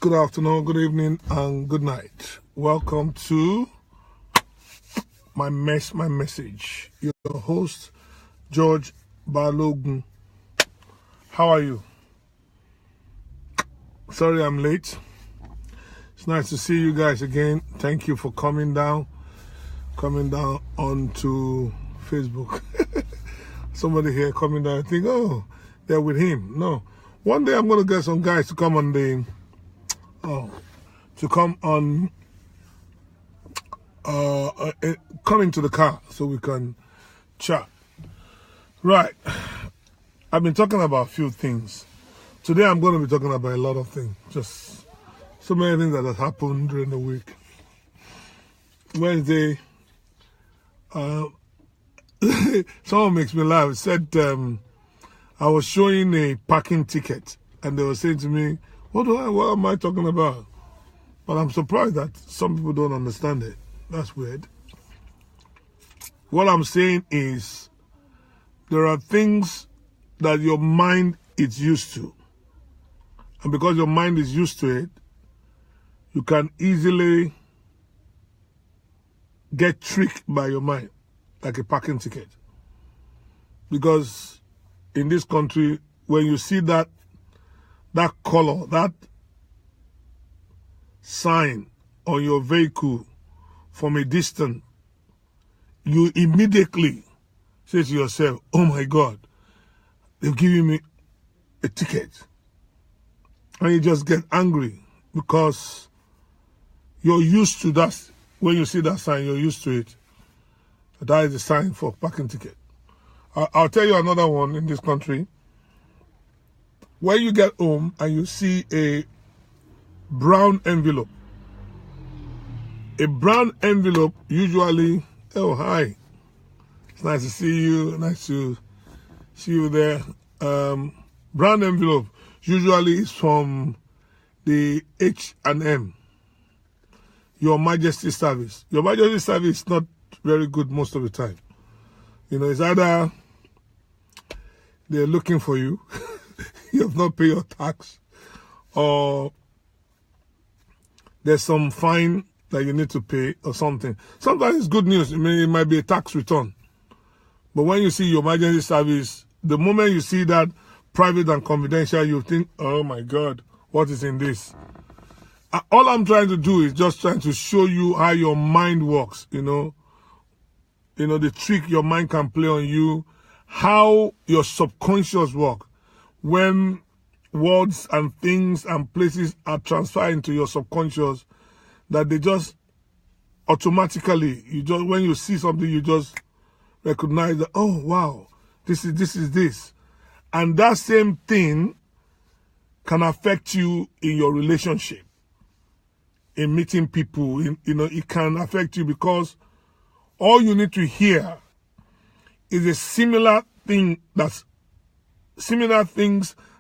Good afternoon, good evening, and good night. Welcome to my message. Your host, George Balogun. How are you? Sorry I'm late. It's nice to see you guys again. Thank you for coming down onto Facebook. Somebody here coming down, I think, oh, they're with him. No. One day I'm going to get some guys to come on come into the car so we can chat. Right. I've been talking about a few things. Today I'm going to be talking about a lot of things. Just so many things that have happened during the week. Wednesday, someone makes me laugh. It said I was showing a parking ticket and they were saying to me, what am I talking about? But I'm surprised that some people don't understand it. That's weird. What I'm saying is there are things that your mind is used to. And because your mind is used to it, you can easily get tricked by your mind, like a parking ticket. Because in this country, when you see that color, that sign on your vehicle from a distance, you immediately say to yourself, oh my God, they're giving me a ticket. And you just get angry because you're used to that. When you see that sign, you're used to it. That is the sign for parking ticket. I'll tell you another one in this country. When you get home and you see a brown envelope usually, oh, hi. It's nice to see you. Nice to see you there. Brown envelope usually is from the H&M, Your Majesty Service. Your Majesty Service is not very good most of the time. You know, it's either they're looking for you, you have not paid your tax, or there's some fine that you need to pay or something. Sometimes it's good news. I mean, it might be a tax return. But when you see Your Majesty Service, the moment you see that private and confidential, you think, oh my God, what is in this? All I'm trying to do is just trying to show you how your mind works, you know, the trick your mind can play on you, how your subconscious works. When words and things and places are transferred into your subconscious, that they just automatically, when you see something, you just recognize that, oh wow, this is this. And that same thing can affect you in your relationship, in meeting people. It can affect you because all you need to hear is a similar things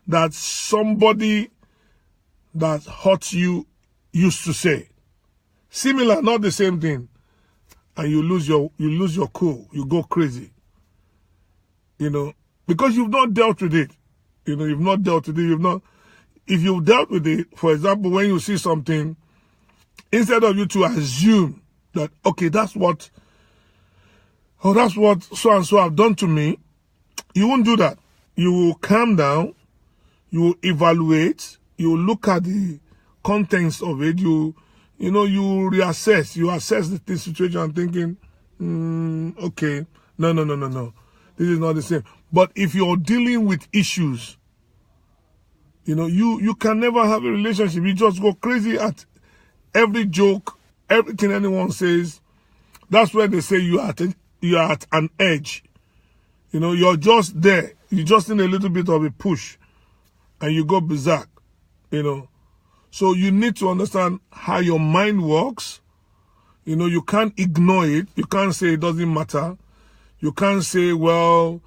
that somebody that hurts you used to say. Similar, not the same thing. And you lose your cool. You go crazy. Because you've not dealt with it. You've not dealt with it. If you've dealt with it, for example, when you see something, instead of you to assume that, okay, that's what so-and-so have done to me, you won't do that. You will calm down, you will evaluate, you will look at the contents of it, you reassess, you assess the situation and thinking, okay, no, this is not the same. But if you're dealing with issues, you can never have a relationship. You just go crazy at every joke, everything anyone says. That's where they say you are at an edge. You're just there. You just need a little bit of a push and you go berserk, So you need to understand how your mind works. You can't ignore it. You can't say it doesn't matter. You can't say, well,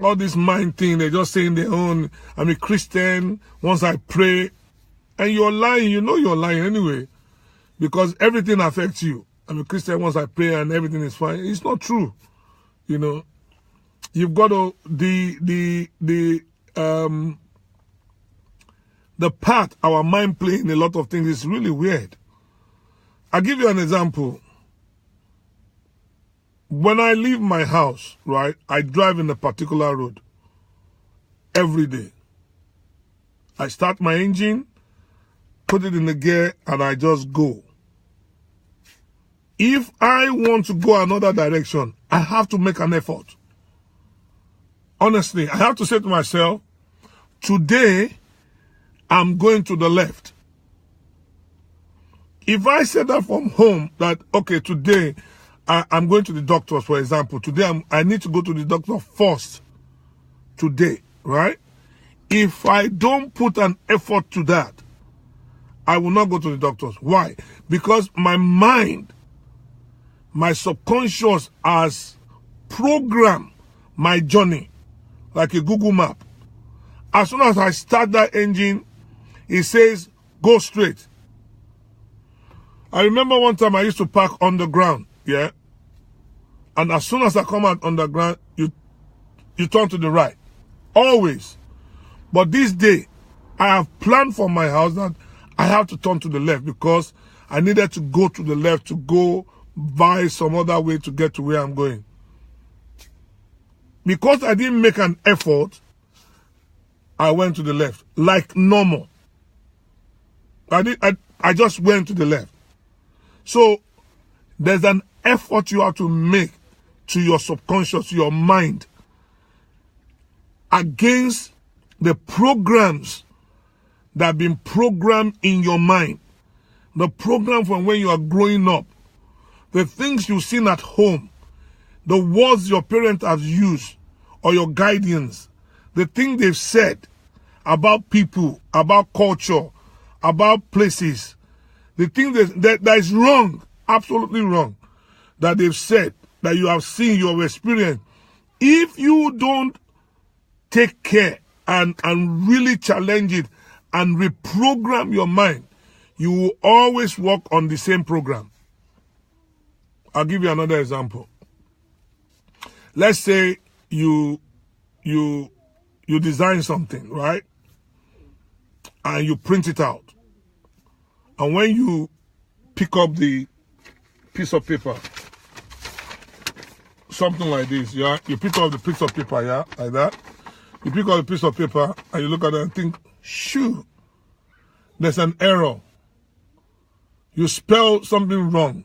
all this mind thing, they're just saying their own. I'm a Christian. Once I pray. And you're lying. You're lying anyway. Because everything affects you. I'm a Christian. Once I pray and everything is fine. It's not true. You've got to, the the part our mind plays in a lot of things is really weird. I'll give you an example. When I leave my house, right, I drive in a particular road every day. I start my engine, put it in the gear, and I just go. If I want to go another direction, I have to make an effort. Honestly, I have to say to myself, today, I'm going to the left. If I say that from home, that, okay, today, I'm going to the doctor, for example. Today, I need to go to the doctor first. Today, right? If I don't put an effort to that, I will not go to the doctors. Why? Because my mind, my subconscious has programmed my journey like a Google map. As soon as I start that engine, it says, go straight. I remember one time I used to park on the ground, yeah? And as soon as I come out on the ground, you turn to the right. Always. But this day, I have planned for my house that I have to turn to the left because I needed to go to the left to go by some other way to get to where I'm going. Because I didn't make an effort, I went to the left, like normal. I just went to the left. So, there's an effort you have to make to your subconscious, your mind, against the programs that have been programmed in your mind. The program from when you are growing up. The things you've seen at home. The words your parents have used or your guardians. The things they've said about people, about culture, about places. The thing that is wrong, absolutely wrong, that they've said, that you have seen, you have experienced. If you don't take care and really challenge it and reprogram your mind, you will always work on the same program. I'll give you another example. Let's say you design something, right? And you print it out. And when you pick up the piece of paper, something like this, yeah? You pick up the piece of paper, yeah? Like that. You pick up the piece of paper and you look at it and think, shoo, there's an error. You spell something wrong.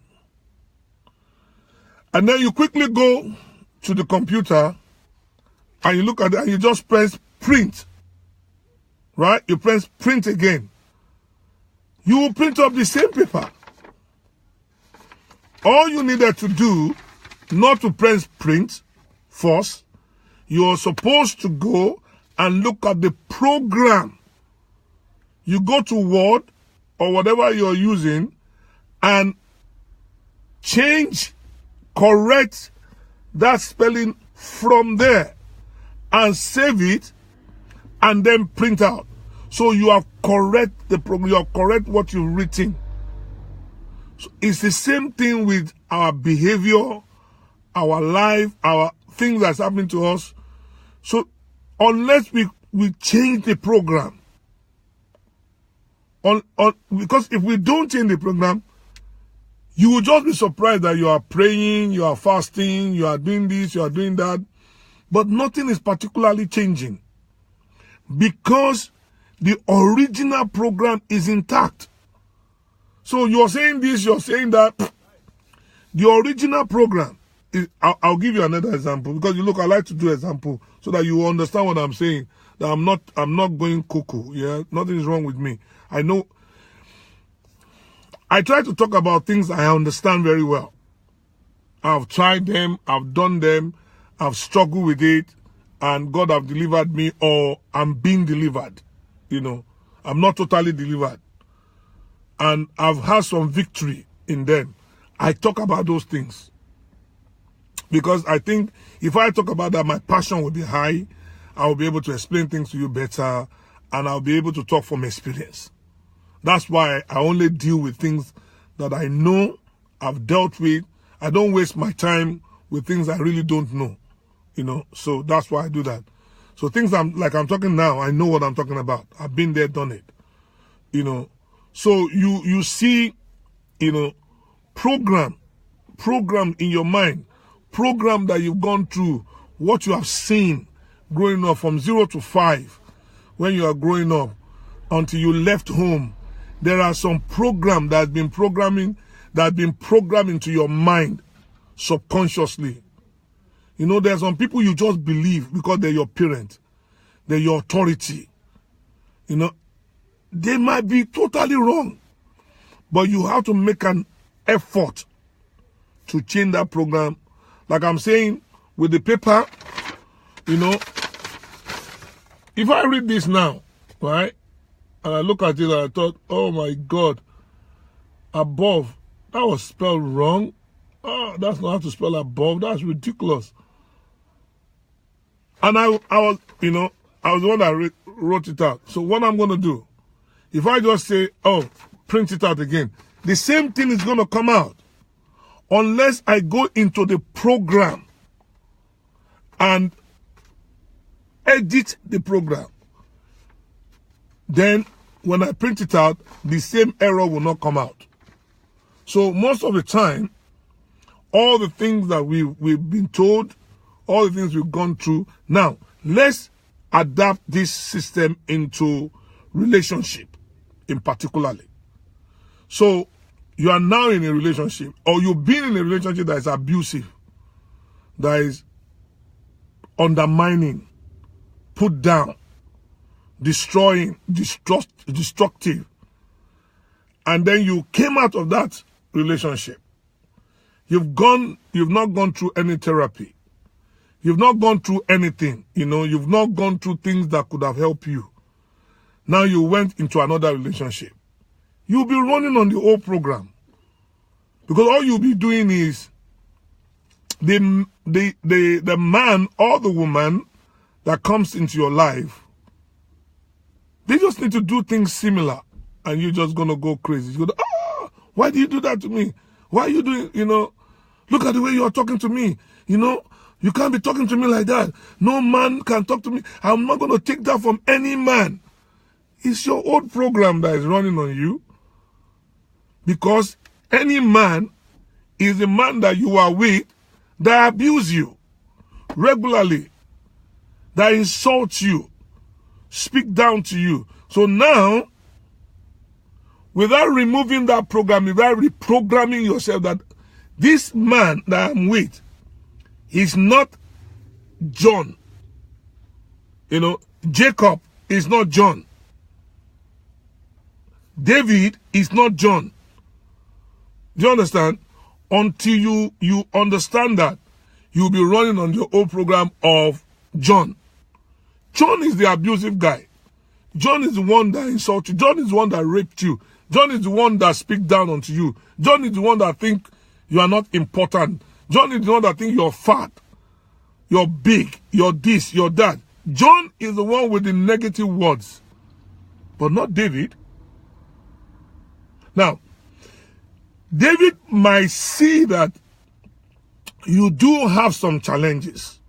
And then you quickly go to the computer and you look at it and you just press print. Right? You press print again. You will print up the same paper. All you needed to do, not to press print first, you're supposed to go and look at the program. You go to Word or whatever you're using and change, correct that spelling from there and save it and then print out. So you have correct the program, you have correct what you've written. So it's the same thing with our behavior, our life, our things that's happening to us. So unless we change the program, because if we don't change the program, you will just be surprised that you are praying, you are fasting, you are doing this, you are doing that, but nothing is particularly changing because the original program is intact. So you're saying this, you're saying that. The original program is, I'll give you another example because you look, I like to do example so that you understand what I'm saying. That I'm not going cuckoo. Yeah, nothing is wrong with me. I know. I try to talk about things I understand very well. I've tried them, I've done them, I've struggled with it, and God have delivered me, or I'm being delivered. You know, I'm not totally delivered. And I've had some victory in them. I talk about those things. Because I think if I talk about that, my passion will be high. I'll be able to explain things to you better, and I'll be able to talk from experience. That's why I only deal with things that I know, I've dealt with. I don't waste my time with things I really don't know. You know, so that's why I do that. So things I'm talking now, I know what I'm talking about. I've been there, done it. So you see, program in your mind, program that you've gone through, what you have seen growing up from 0 to 5, when you are growing up, until you left home. There are some program that has been programmed into your mind subconsciously. There are some people you just believe because they're your parent, they're your authority. They might be totally wrong, but you have to make an effort to change that program. Like I'm saying with the paper, if I read this now, right, and I look at it and I thought, oh my God, above, that was spelled wrong. Oh, that's not how to spell above. That's ridiculous. And I was the one that wrote it out. So what I'm going to do, if I just say, oh, print it out again, the same thing is going to come out. Unless I go into the program and edit the program. Then when I print it out, the same error will not come out. So most of the time, all the things that we've been told, all the things we've gone through, now let's adapt this system into relationship in particularly. So you are now in a relationship, or you've been in a relationship that is abusive, that is undermining, put down, destroying, destructive. And then you came out of that relationship. You've not gone through any therapy. You've not gone through anything, you've not gone through things that could have helped you. Now you went into another relationship. You'll be running on the old program. Because all you'll be doing is the man or the woman that comes into your life, they just need to do things similar, and you're just going to go crazy. You're going to, why do you do that to me? Why are you doing, look at the way you're talking to me. You can't be talking to me like that. No man can talk to me. I'm not going to take that from any man. It's your old program that is running on you. Because any man is a man that you are with that abuse you regularly, that insults you, speak down to you. So now, without removing that program, without reprogramming yourself that this man that I'm with is not John. Jacob is not John. David is not John. Do you understand? Until you understand that, you'll be running on your old program of John. John is the abusive guy. John is the one that insults you. John is the one that raped you. John is the one that speaks down onto you. John is the one that think you are not important. John is the one that think you're fat, you're big, you're this, you're that. John is the one with the negative words, but not David. Now, David might see that you do have some challenges.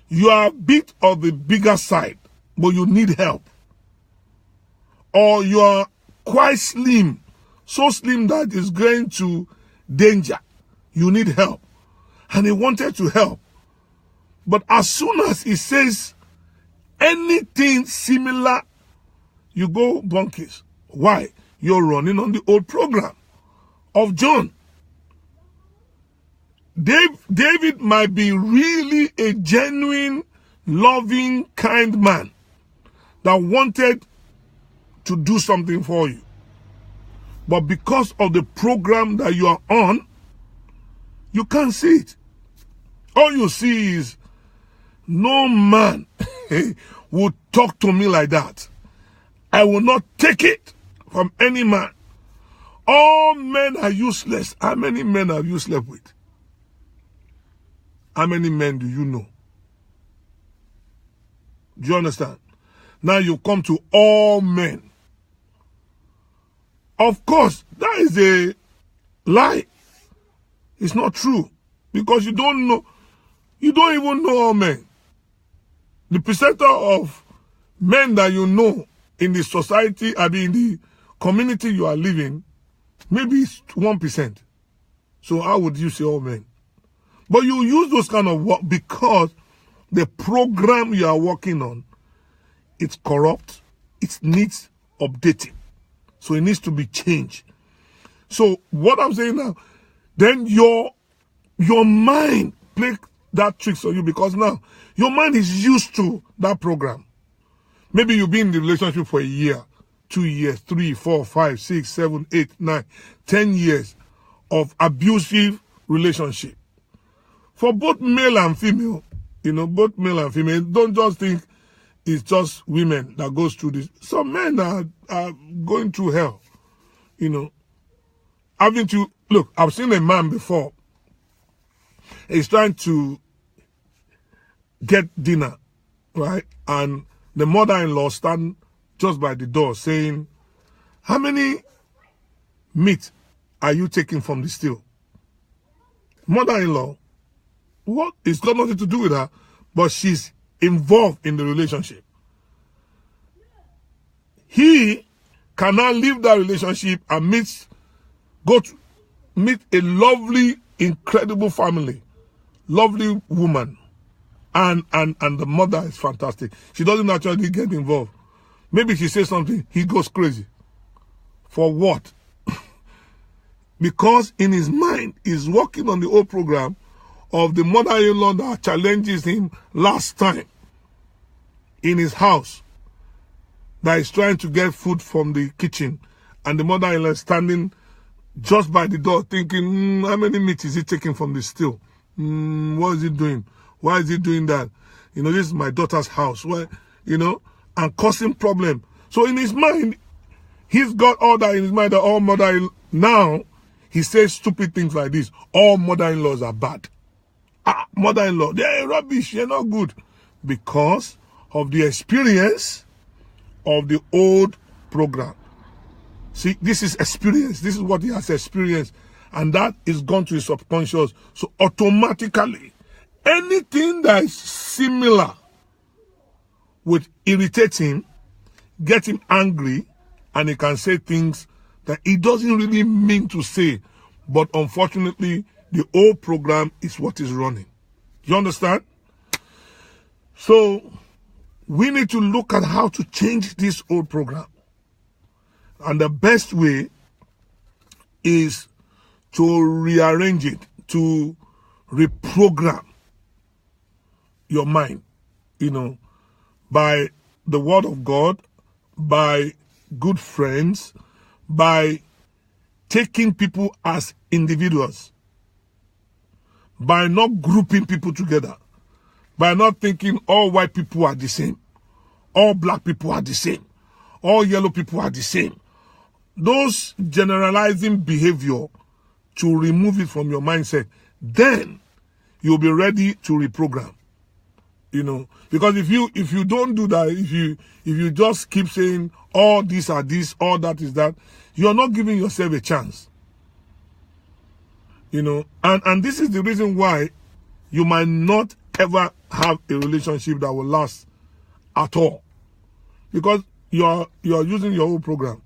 You are a bit of the bigger side, but you need help. Or you are quite slim, so slim that it's going to danger. You need help. And he wanted to help. But as soon as he says anything similar, you go bonkers. Why? You're running on the old program of John. David might be really a genuine, loving, kind man that wanted to do something for you. But because of the program that you are on, you can't see it. All you see is, no man would talk to me like that. I will not take it from any man. All men are useless. How many men have you slept with? How many men do you know? Do you understand? Now you come to all men. Of course, that is a lie. It's not true. Because you don't know. You don't even know all men. The percentage of men that you know in the society, I mean, in the community you are living, maybe it's 1%. So how would you say all men? But you use those kind of work because the program you are working on, it's corrupt, it needs updating. So it needs to be changed. So what I'm saying now, then your mind play that tricks on you, because now your mind is used to that program. Maybe you've been in the relationship for a year, 2 years, 3, 4, 5, 6, 7, 8, 9, 10 years of abusive relationship. For both male and female, both male and female, don't just think it's just women that goes through this. Some men are going through hell, Haven't you, look, I've seen a man before. He's trying to get dinner, right? And the mother-in-law stand just by the door saying, how many meat are you taking from the still? Mother-in-law, what? It's got nothing to do with her, but she's involved in the relationship. He cannot leave that relationship and meet a lovely, incredible family, lovely woman, and the mother is fantastic. She doesn't actually get involved. Maybe she says something, he goes crazy. For what? Because in his mind, he's working on the old program of the mother-in-law that challenges him last time in his house, that is trying to get food from the kitchen, and the mother-in-law standing just by the door thinking, how many meat is he taking from the still? What is he doing? Why is he doing that? This is my daughter's house. Why, and causing problem. So in his mind, he's got all that in his mind, that all now he says stupid things like this. All mother-in-laws are bad. Mother-in-law, they're rubbish, they're not good. Because of the experience of the old program. See, this is experience. This is what he has experienced. And that is gone to his subconscious. So automatically, anything that is similar would irritate him, get him angry, and he can say things that he doesn't really mean to say. But unfortunately, the old program is what is running. You understand? So we need to look at how to change this old program. And the best way is to rearrange it, to reprogram your mind, by the word of God, by good friends, by taking people as individuals, by not grouping people together, by not thinking all white people are the same, all black people are the same, all yellow people are the same. Those generalizing behavior, to remove it from your mindset, then you'll be ready to reprogram. Because if you don't do that, if you just keep saying all these are this, all that is that, you're not giving yourself a chance. And this is the reason why you might not ever have a relationship that will last at all. Because you're using your own program.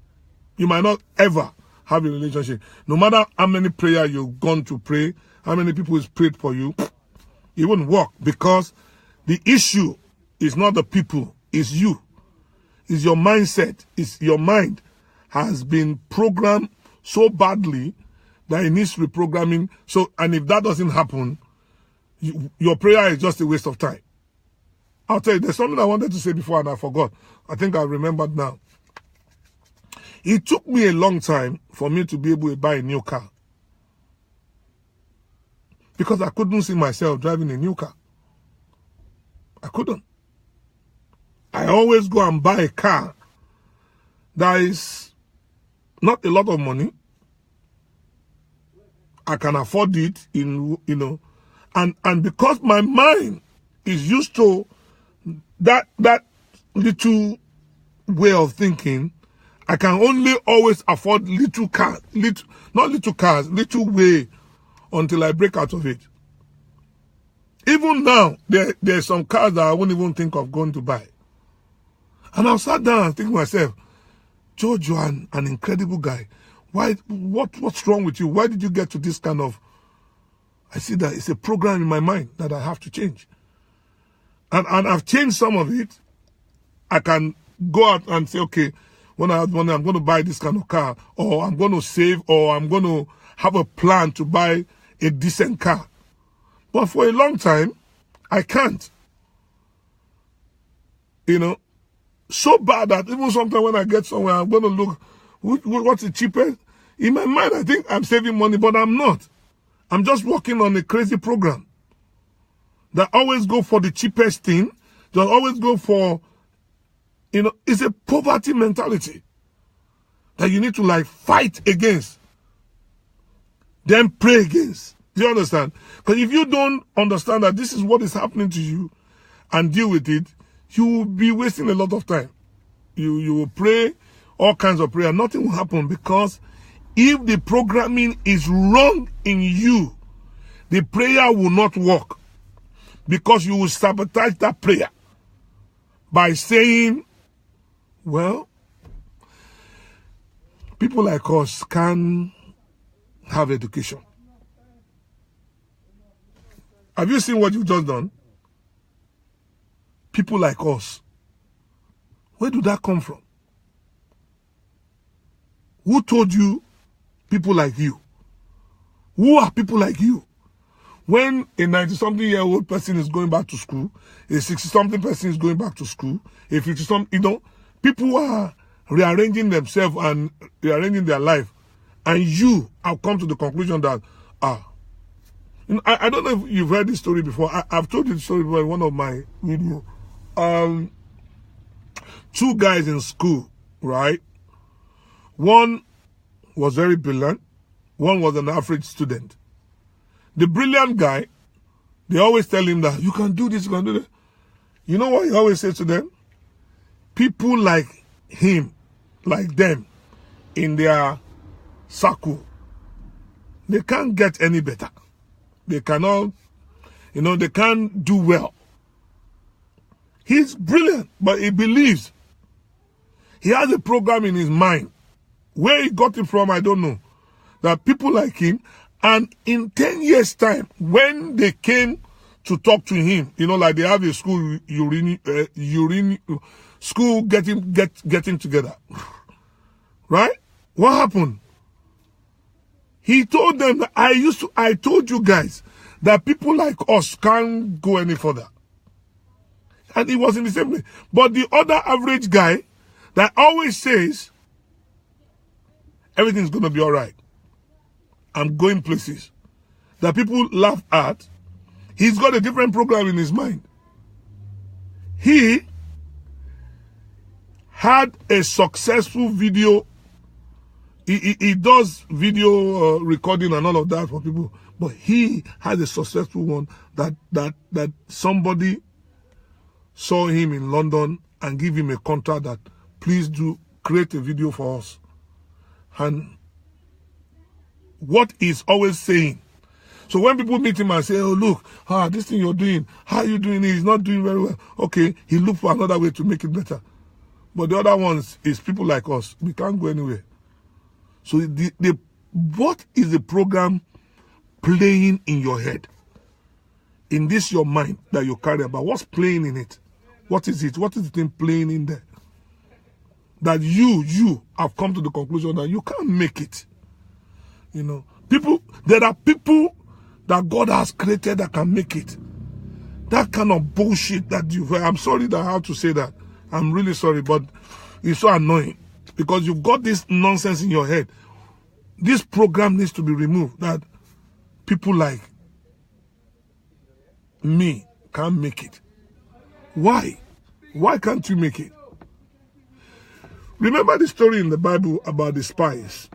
You might not ever have a relationship. No matter how many prayers you've gone to pray, how many people has prayed for you, it wouldn't work, because the issue is not the people, it's you. It's your mindset. It's your mind has been programmed so badly that it needs reprogramming. So, and if that doesn't happen, your prayer is just a waste of time. I'll tell you, there's something I wanted to say before and I forgot. I think I remembered now. It took me a long time for me to be able to buy a new car, because I couldn't see myself driving a new car. I couldn't. I always go and buy a car that is not a lot of money. I can afford it, and because my mind is used to that little way of thinking, I can only always afford little way until I break out of it. Even now, there's some cars that I won't even think of going to buy. And I sat down and think to myself, George, you're an incredible guy. What's wrong with you? Why did you get to this kind of... I see that it's a program in my mind that I have to change. And I've changed some of it. I can go out and say, okay, when I have money, I'm going to buy this kind of car, or I'm going to save, or I'm going to have a plan to buy a decent car. But for a long time, I can't. You know, so bad that even sometimes when I get somewhere, I'm going to look, what's the cheapest? In my mind, I think I'm saving money, but I'm not. I'm just working on a crazy program that always go for the cheapest thing, that always go for, you know, it's a poverty mentality that you need to like fight against, then pray against. Do you understand? Because if you don't understand that this is what is happening to you and deal with it, you will be wasting a lot of time. You will pray all kinds of prayer. Nothing will happen, because if the programming is wrong in you, the prayer will not work, because you will sabotage that prayer by saying, well, people like us can have education. Have you seen what you've just done? People like us. Where did that come from? Who told you people like you? Who are people like you? When a 90-something-year-old person is going back to school, a 60-something person is going back to school, a 50-something, you know, people are rearranging themselves and rearranging their life. And you have come to the conclusion that, you know, I don't know if you've heard this story before. I've told you the story before in one of my videos. Two guys in school, right? One was very brilliant. One was an average student. The brilliant guy, they always tell him that you can do this, you can do that. You know what he always says to them? People like him, like them, in their circle, they can't get any better. They cannot, you know, they can't do well. He's brilliant, but he believes. He has a program in his mind. Where he got it from, I don't know. That people like him, and in 10 years' time, when they came to talk to him, you know, like they have a school school getting together, right? What happened? He told them that I told you guys that people like us can't go any further. And he was in the same place. But the other average guy that always says, everything's going to be all right, I'm going places that people laugh at, he's got a different program in his mind. He had a successful video. He does video recording and all of that for people, but he has a successful one that somebody saw him in London and give him a contract that, please do create a video for us. And what he's always saying. So when people meet him and say, oh, look, this thing you're doing, how are you doing it? He's not doing very well. Okay, he looked for another way to make it better. But the other ones is people like us. We can't go anywhere. So what is the program playing in your head? In this your mind that you carry about, what's playing in it? What is it? What is the thing playing in there? That you have come to the conclusion that you can't make it. You know, there are people that God has created that can make it. That kind of bullshit that you've heard. I'm sorry that I have to say that. I'm really sorry, but it's so annoying because you've got this nonsense in your head. This program needs to be removed, that people like me can't make it. Why? Why can't you make it? Remember the story in the Bible about the spies,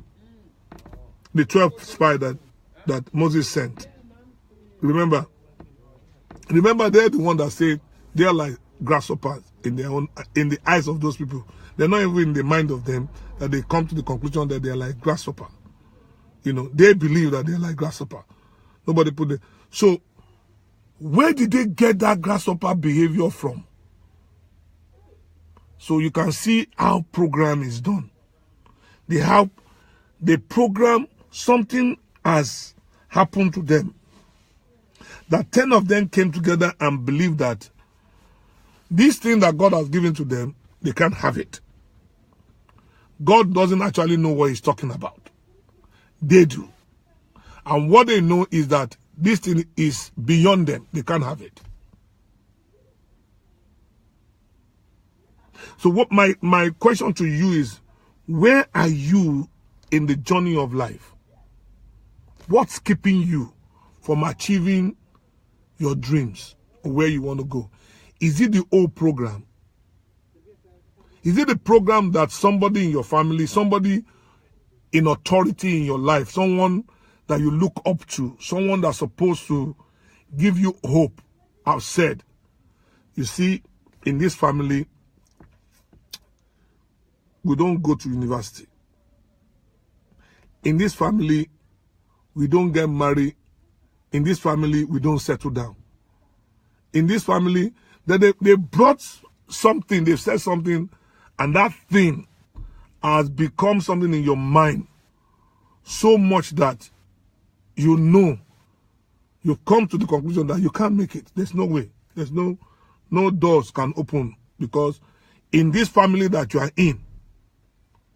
the 12 spies that Moses sent. Remember they're the one that said they're like grasshoppers in the eyes of those people. They're not even in the mind of them that they come to the conclusion that they're like grasshopper. You know, they believe that they're like grasshopper. Nobody put it. So where did they get that grasshopper behavior from? So you can see how program is done. They program something has happened to them. That 10 of them came together and believed that this thing that God has given to them, they can't have it. God doesn't actually know what he's talking about. They do. And what they know is that this thing is beyond them. They can't have it. So what my question to you is, where are you in the journey of life? What's keeping you from achieving your dreams or where you want to go? Is it the old program? Is it the program that somebody in your family, somebody in authority in your life, someone that you look up to, someone that's supposed to give you hope, have said, you see, in this family, we don't go to university. In this family, we don't get married. In this family, we don't settle down. In this family, they brought something, they've said something, and that thing has become something in your mind so much that you know, you've come to the conclusion that you can't make it. There's no way. There's no doors can open, because in this family that you are in,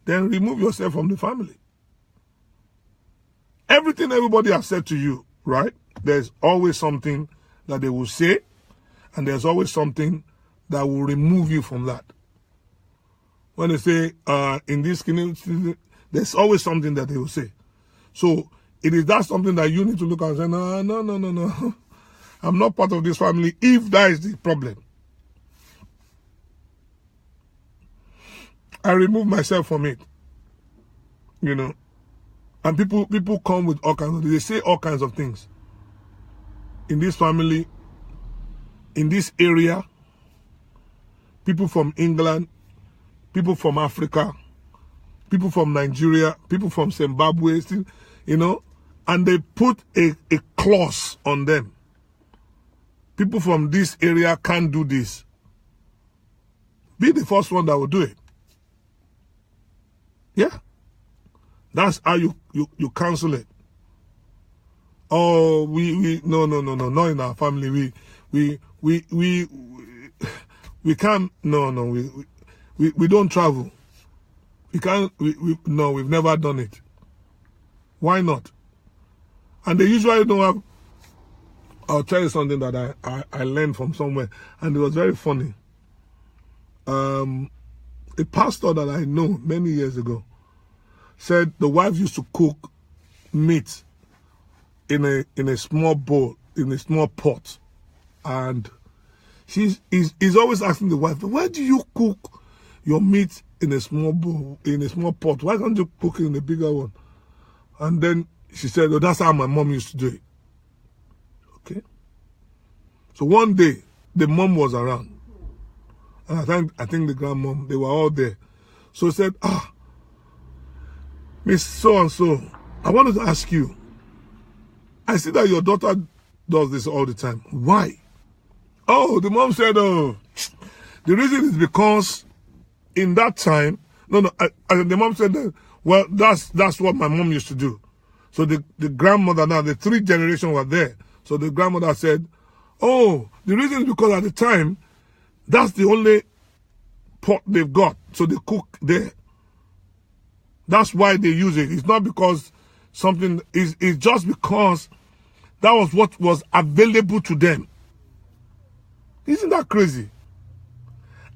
then remove yourself from the family. Everything everybody has said to you, right? There's always something that they will say, and there's always something that will remove you from that. When they say, in this community, there's always something that they will say. So it is that something that you need to look at and say, no. I'm not part of this family, if that is the problem. I remove myself from it. You know. And people come with all kinds of, they say all kinds of things. In this family, in this area, people from England, people from Africa, people from Nigeria, people from Zimbabwe, you know, and they put a clause on them. People from this area can't do this. Be the first one that will do it. Yeah. That's how you cancel it. Oh, no, not in our family. We can't, we don't travel. We can't, no, we've never done it. Why not? And they usually don't have, I'll tell you something that I learned from somewhere, and it was very funny. A pastor that I know many years ago said the wife used to cook meat in a small bowl, in a small pot. And he's always asking the wife, why do you cook your meat in a small bowl, in a small pot? Why can't you cook it in a bigger one? And then she said, oh, that's how my mom used to do it. Okay. So one day, the mom was around. And I think the grandmom, they were all there. So he said, Miss So-and-so, I wanted to ask you, I see that your daughter does this all the time. Why? Oh, the mom said, the reason is because in that time, the mom said that, well, that's what my mom used to do. So the grandmother now, the 3 generations were there. So the grandmother said, oh, the reason is because at the time, that's the only pot they've got. So they cook there. That's why they use it. It's not because something, it's just because that was what was available to them. Isn't that crazy?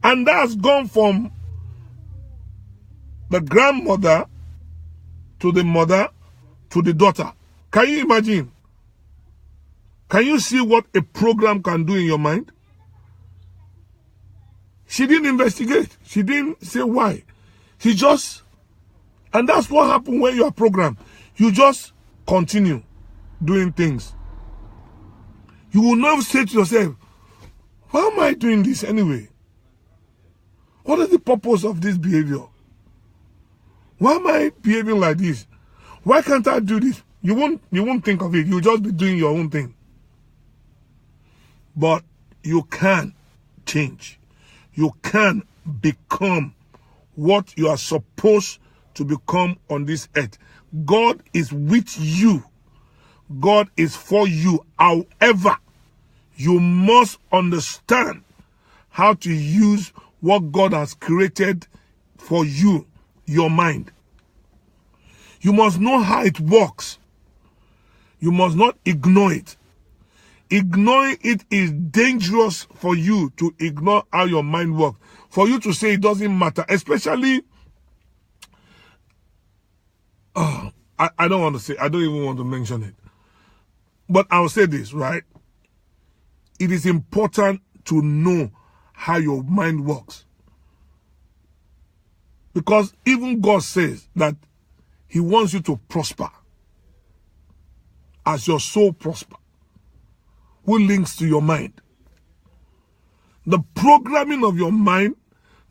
And that's gone from the grandmother to the mother to the daughter. Can you imagine? Can you see what a program can do in your mind? She didn't investigate. She didn't say why. She just, and that's what happens when you are programmed. You just continue doing things. You will never say to yourself, why am I doing this anyway? What is the purpose of this behavior? Why am I behaving like this? Why can't I do this? You won't think of it. You'll just be doing your own thing. But you can change. You can become what you are supposed to become on this earth. God is with you. God is for you. However, you must understand how to use what God has created for you, your mind. You must know how it works. You must not ignore it. Ignoring it is dangerous for you to ignore how your mind works. For you to say it doesn't matter, especially, I don't want to say, I don't even want to mention it. But I'll say this, right? It is important to know how your mind works. Because even God says that He wants you to prosper as your soul prosper. Who links to your mind? The programming of your mind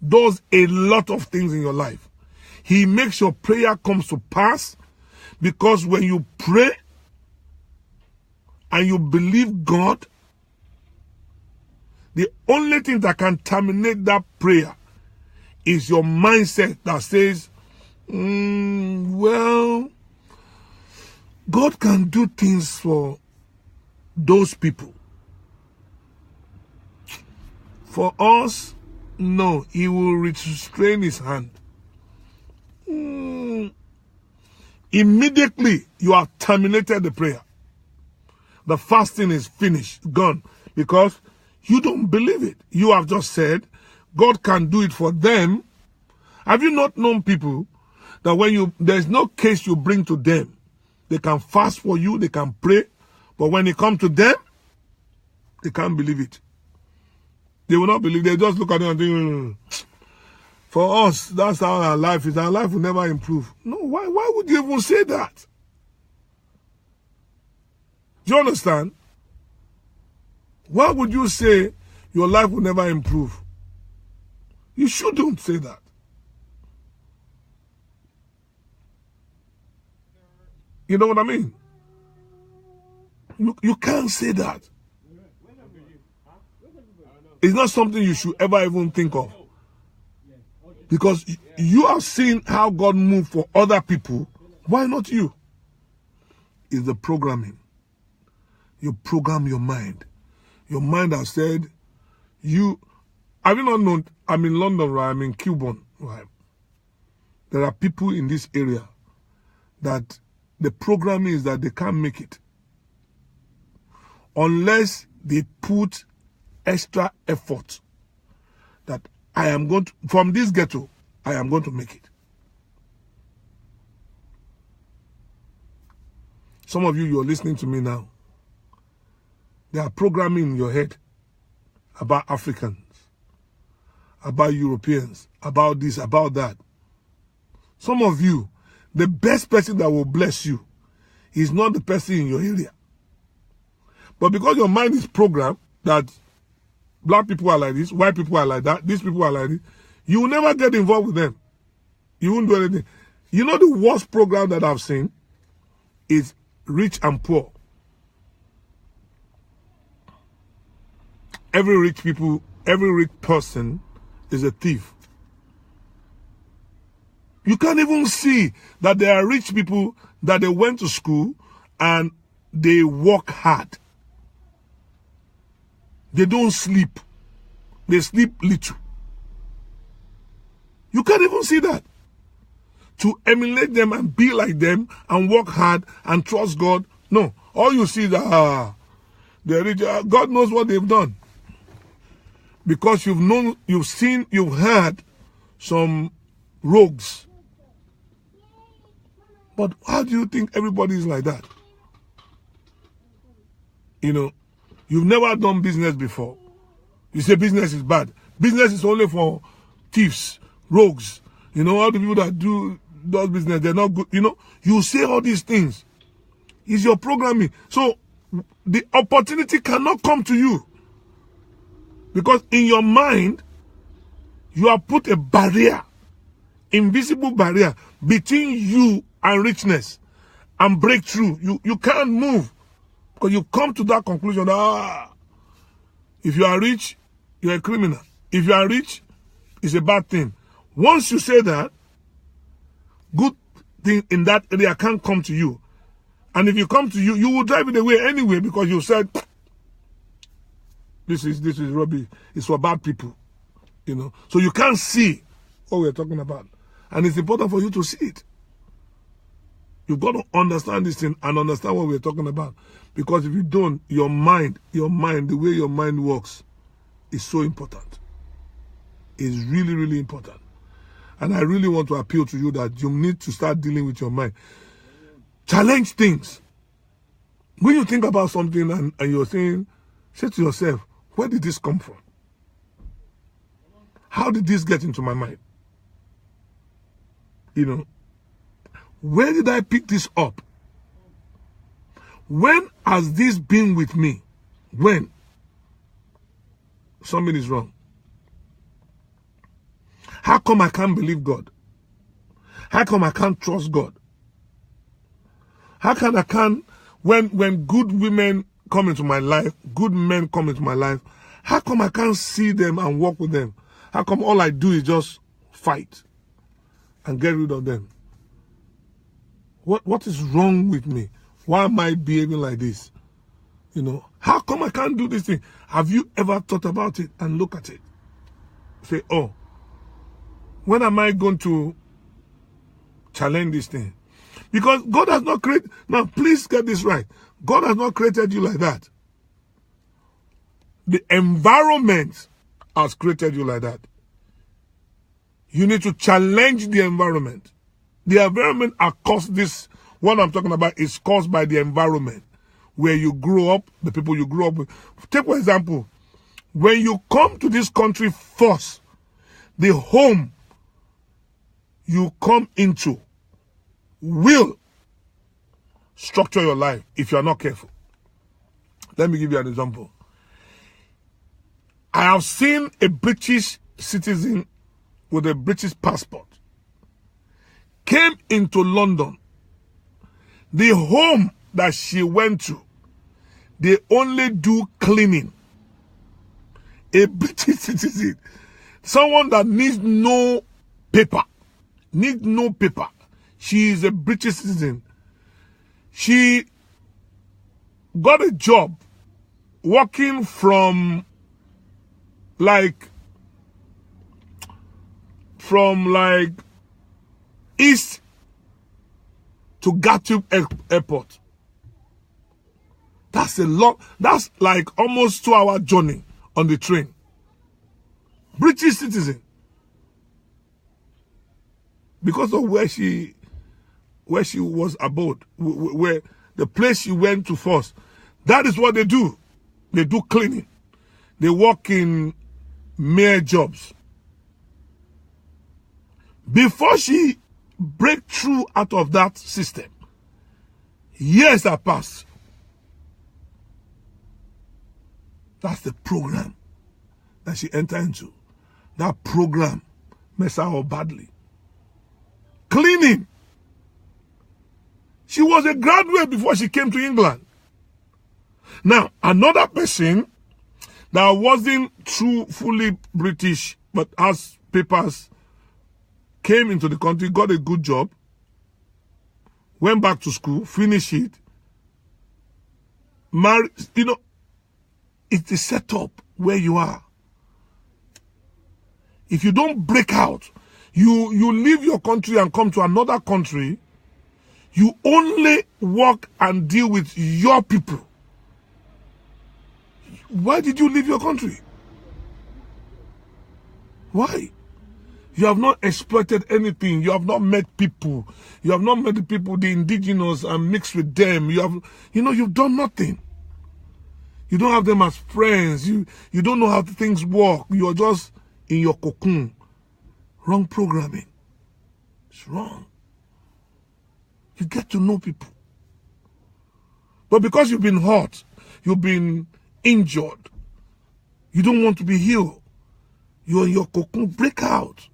does a lot of things in your life. He makes your prayer comes to pass, because when you pray and you believe God, the only thing that can terminate that prayer is your mindset that says, well, God can do things for those people. For us, no, He will restrain His hand. Immediately, you have terminated the prayer. The fasting is finished, gone, because you don't believe it. You have just said, God can do it for them. Have you not known people that when there's no case you bring to them, they can fast for you, they can pray, but when it comes to them, they can't believe it. They will not believe. They just look at it and think, for us, that's how our life is. Our life will never improve. No, why would you even say that? Do you understand? Why would you say your life will never improve? You shouldn't say that. You know what I mean? You can't say that. It's not something you should ever even think of. Because you have seen how God moved for other people. Why not you? It's the programming. You program your mind. Your mind has said, have you not known, I'm in London, right? I'm in Cuban, right? There are people in this area that the programming is that they can't make it unless they put extra effort. That I am going to, from this ghetto, I am going to make it. Some of you, you're listening to me now. They are programming in your head about Africans, about Europeans, about this, about that. Some of you, the best person that will bless you is not the person in your area. But because your mind is programmed that black people are like this, white people are like that, these people are like this, you will never get involved with them. You won't do anything. You know the worst program that I've seen is rich and poor. Every rich person is a thief. You can't even see that there are rich people that they went to school and they work hard. They don't sleep. They sleep little. You can't even see that. To emulate them and be like them and work hard and trust God. No. All you see is that they're rich. God knows what they've done. Because you've known, you've seen, you've heard some rogues. But how do you think everybody is like that? You know, you've never done business before. You say business is bad. Business is only for thieves, rogues. You know, all the people that do business, they're not good. You know, you say all these things. It's your programming. So the opportunity cannot come to you. Because in your mind, you have put a barrier, invisible barrier, between you and richness and breakthrough. You can't move. Because you come to that conclusion that, if you are rich, you're a criminal. If you are rich, is a bad thing. Once you say that, good thing in that area can't come to you. And if you come to you, you will drive it away anyway because you said, this is rubbish. It's for bad people. You know. So you can't see what we're talking about. And it's important for you to see it. You've got to understand this thing and understand what we're talking about. Because if you don't, your mind, the way your mind works is so important. It's really, really important. And I really want to appeal to you that you need to start dealing with your mind. Challenge things. When you think about something and you're saying, say to yourself, where did this come from? How did this get into my mind? You know, where did I pick this up? When has this been with me? When? Something is wrong. How come I can't believe God? How come I can't trust God? How come I can't, when good women come into my life, good men come into my life, how come I can't see them and walk with them? How come all I do is just fight and get rid of them? What is wrong with me? Why am I behaving like this? You know, how come I can't do this thing? Have you ever thought about it and look at it? Say, oh, when am I going to challenge this thing? Because God has not created, now please get this right. God has not created you like that. The environment has created you like that. You need to challenge the environment. The environment are caused this, what I'm talking about is caused by the environment. Where you grew up, the people you grew up with. Take for example, when you come to this country first, the home you come into will structure your life if you are not careful. Let me give you an example. I have seen a British citizen with a British passport came into London. The home that she went to, they only do cleaning. A British citizen, someone that needs no paper, She is a British citizen. She got a job working from like east to Gatwick Airport. That's a lot. That's like almost 2-hour journey on the train. British citizen. Because of where she was abode, where the place she went to first. That is what they do. They do cleaning. They work in mere jobs. Before she break through out of that system, years have passed. That's the program that she entered into. That program messed her up badly. Cleaning. She was a graduate before she came to England. Now, another person that wasn't fully British but has papers came into the country, got a good job, went back to school, finished it, married. You know, it's a setup where you are. If you don't break out, you leave your country and come to another country, you only work and deal with your people. Why did you leave your country? Why? You have not exploited anything. You have not met people. You have not met the people, the indigenous, and mixed with them. You've done nothing. You don't have them as friends. You don't know how things work. You are just in your cocoon. Wrong programming. It's wrong. You get to know people. But because you've been hurt, you've been injured, you don't want to be healed. You're in your cocoon. Break out.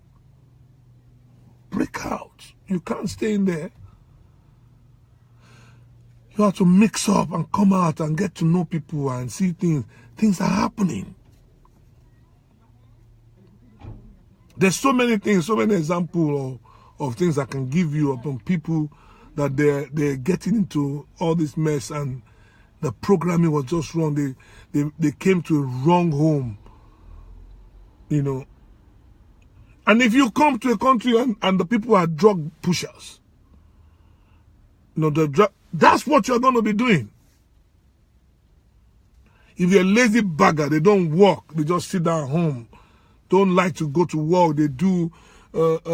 Break out. You can't stay in there. You have to mix up and come out and get to know people and see things. Things are happening. There's so many things, so many examples of things I can give you upon people that they're getting into all this mess, and the programming was just wrong. They came to a wrong home, you know. And if you come to a country and the people are drug pushers, you know, that's what you're going to be doing. If you're a lazy bagger, they don't work, they just sit down home, don't like to go to work, they do what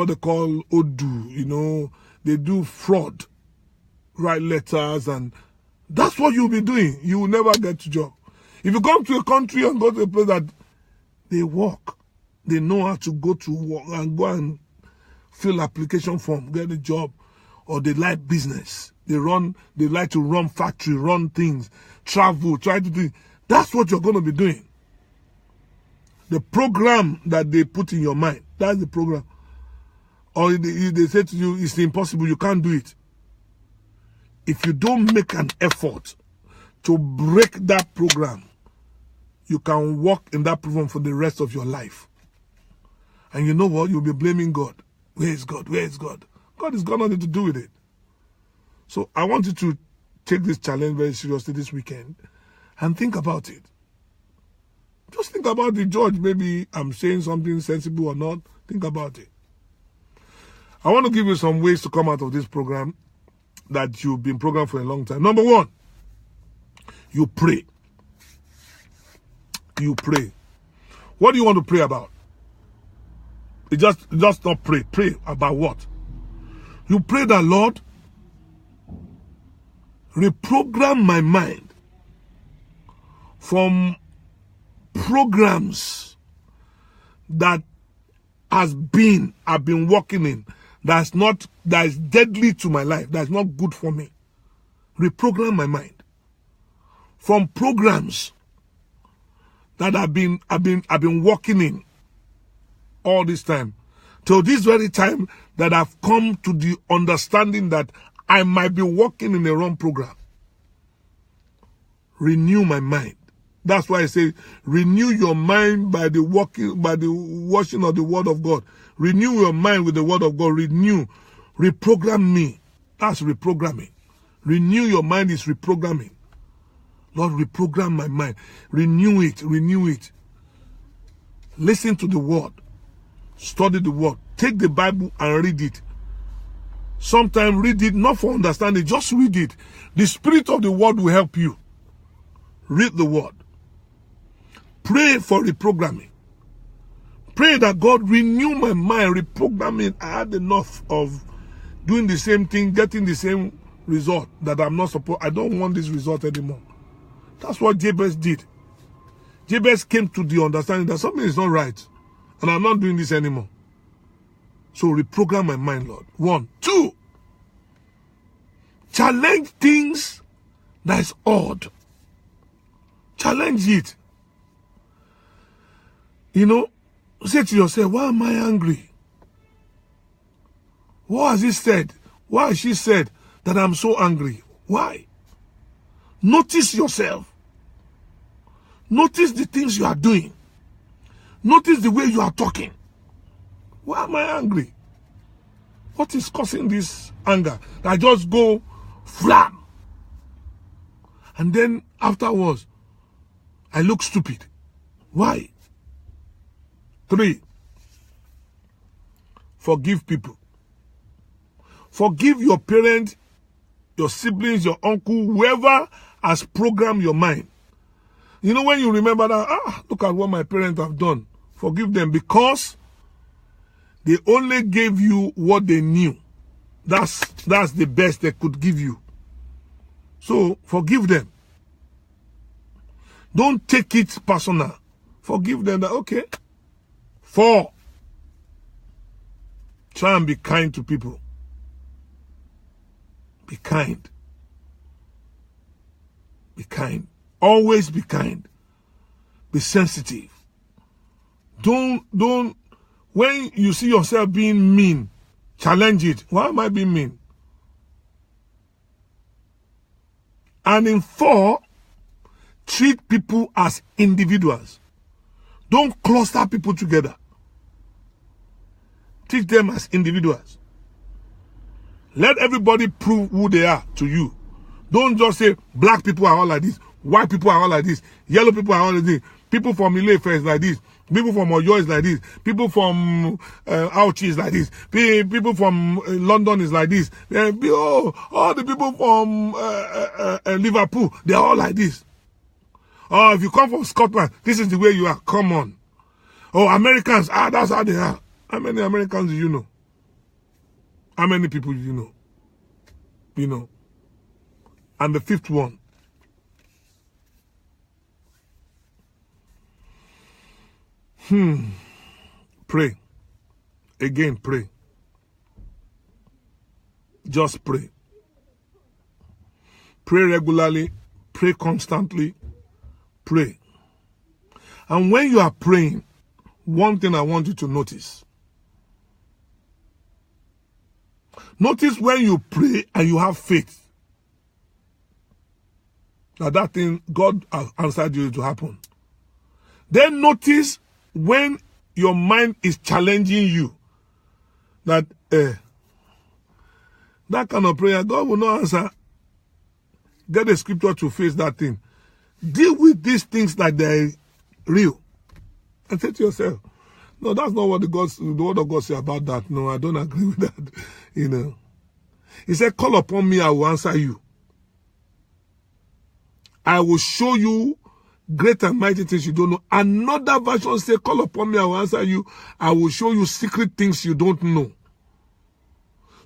they call Odu, you know, they do fraud, write letters, and that's what you'll be doing. You will never get a job. If you come to a country and go to a place that they work, they know how to go to work and go and fill application form, get a job, or they like business. They like to run factory, run things, travel, try to do. That's what you're going to be doing. The program that they put in your mind, that's the program. Or they say to you, it's impossible, you can't do it. If you don't make an effort to break that program, you can walk in that program for the rest of your life. And you know what? You'll be blaming God. Where is God? Where is God? God has got nothing to do with it. So I want you to take this challenge very seriously this weekend and think about it. Just think about the judge. Maybe I'm saying something sensible or not. Think about it. I want to give you some ways to come out of this program that you've been programmed for a long time. Number one, you pray. You pray. What do you want to pray about? You just not pray. Pray about what? You pray that, Lord, reprogram my mind from programs that I've been working in, that is deadly to my life, that's not good for me. Reprogram my mind from programs that I've been working in all this time, till this very time that I've come to the understanding that I might be working in the wrong program. Renew my mind. That's why I say renew your mind by the washing of the word of God. Renew your mind with the word of God. Reprogram me. That's reprogramming. Renew your mind is reprogramming. Lord, reprogram my mind. Renew it. Listen to the word. Study the word. Take the Bible and read it. Sometimes read it not for understanding, just read it. The spirit of the word will help you. Read the word. Pray for reprogramming. Pray that God renew my mind, reprogramming. I had enough of doing the same thing, getting the same result that I'm not supposed. I don't want this result anymore. That's what Jabez did. Jabez came to the understanding that something is not right, and I'm not doing this anymore. So reprogram my mind, Lord. 1. 2. Challenge things that is odd. Challenge it. You know, say to yourself, why am I angry? What has he said? Why has she said that I'm so angry? Why? Notice yourself. Notice the things you are doing. Notice the way you are talking. Why am I angry? What is causing this anger? I just go flam. And then afterwards, I look stupid. Why? 3. Forgive people. Forgive your parents, your siblings, your uncle, whoever has programmed your mind. You know, when you remember that, look at what my parents have done. Forgive them because they only gave you what they knew. That's the best they could give you. So forgive them. Don't take it personal. Forgive them. Okay. 4. Try and be kind to people. Be kind. Be kind. Always be kind. Be sensitive. Don't, when you see yourself being mean, challenge it. Why am I being mean? And in 4, treat people as individuals. Don't cluster people together. Teach them as individuals. Let everybody prove who they are to you. Don't just say black people are all like this, white people are all like this, yellow people are all like this, people from Ile-Ife is like this, people from Oyo is like this, people from Auchi is like this, people from London is like this, all the people from Liverpool, they're all like this. Oh, if you come from Scotland, this is the way you are. Come on. Oh, Americans, that's how they are. How many Americans do you know? How many people do you know? You know. And the fifth one. Pray. Again, pray. Just pray. Pray regularly. Pray constantly. Pray. And when you are praying, one thing I want you to notice. Notice when you pray and you have faith that thing, God has answered you to happen. Then notice when your mind is challenging you that that kind of prayer, God will not answer. Get a scripture to face that thing. Deal with these things like they're real. And say to yourself, no, that's not what the word of God says about that. No, I don't agree with that. You know. He said, call upon me, I will answer you. I will show you great and mighty things you don't know. Another version says, call upon me, I will answer you. I will show you secret things you don't know.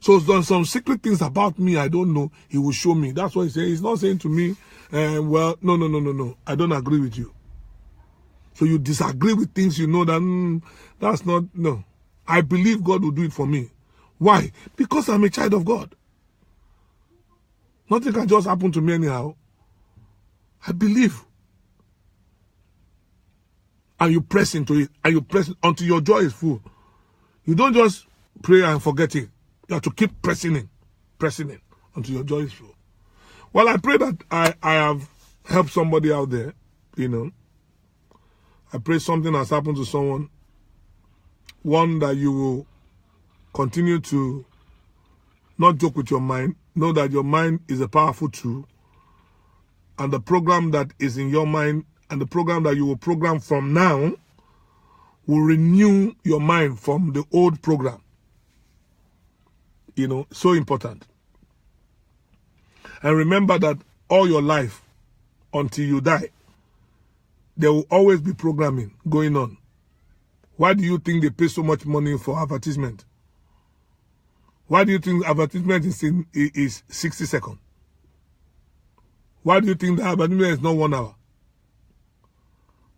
So there's some secret things about me I don't know. He will show me. That's what he says. He's not saying to me, well, no. I don't agree with you. So you disagree with things you know that that's not, no. I believe God will do it for me. Why? Because I'm a child of God. Nothing can just happen to me anyhow. I believe. And you press into it. And you press it until your joy is full. You don't just pray and forget it. You have to keep pressing in until your joy is full. Well, I pray that I have helped somebody out there, you know. I pray something has happened to someone. One, that you will continue to not joke with your mind. Know that your mind is a powerful tool. And the program that is in your mind and the program that you will program from now will renew your mind from the old program. You know, so important. And remember that all your life, until you die, there will always be programming going on. Why do you think they pay so much money for advertisement? Why do you think advertisement is 60 seconds? Why do you think the advertisement is not 1 hour?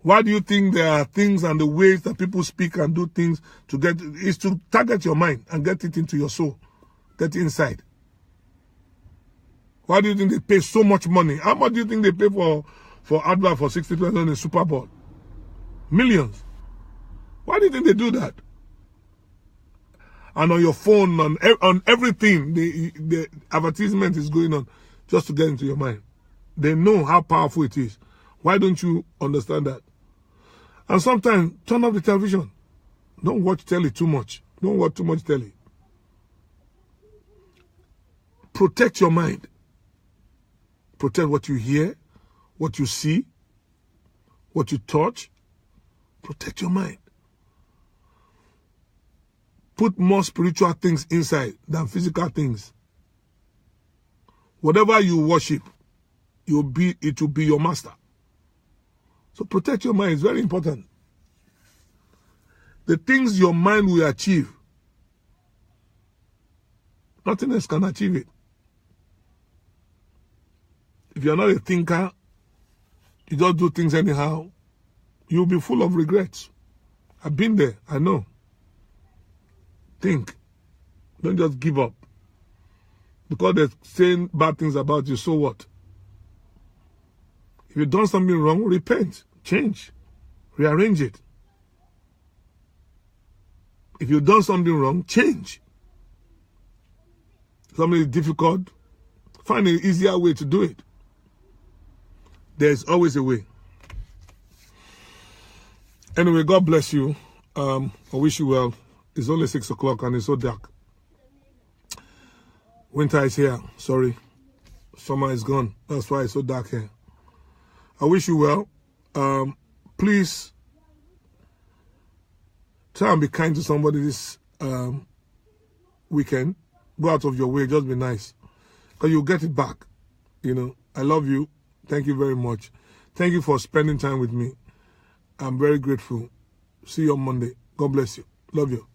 Why do you think there are things and the ways that people speak and do things to get, is to target your mind and get it into your soul, get it inside? Why do you think they pay so much money? How much do you think they pay for advert for 60% in the Super Bowl? Millions. Why do you think they do that? And on your phone, on everything, the advertisement is going on just to get into your mind. They know how powerful it is. Why don't you understand that? And sometimes, turn off the television. Don't watch telly too much. Don't watch too much telly. Protect your mind. Protect what you hear, what you see, what you touch. Protect your mind. Put more spiritual things inside than physical things. Whatever you worship, it will be your master. So protect your mind. It's very important. The things your mind will achieve, nothing else can achieve it. If you're not a thinker, you just do things anyhow, you'll be full of regrets. I've been there, I know. Think. Don't just give up. Because they're saying bad things about you, so what? If you've done something wrong, repent, change, rearrange it. If you've done something wrong, change. If something is difficult, find an easier way to do it. There's always a way. Anyway, God bless you. I wish you well. It's only 6 o'clock and it's so dark. Winter is here. Sorry. Summer is gone. That's why it's so dark here. I wish you well. Please try and be kind to somebody this weekend. Go out of your way. Just be nice. Because you'll get it back. You know, I love you. Thank you very much. Thank you for spending time with me. I'm very grateful. See you on Monday. God bless you. Love you.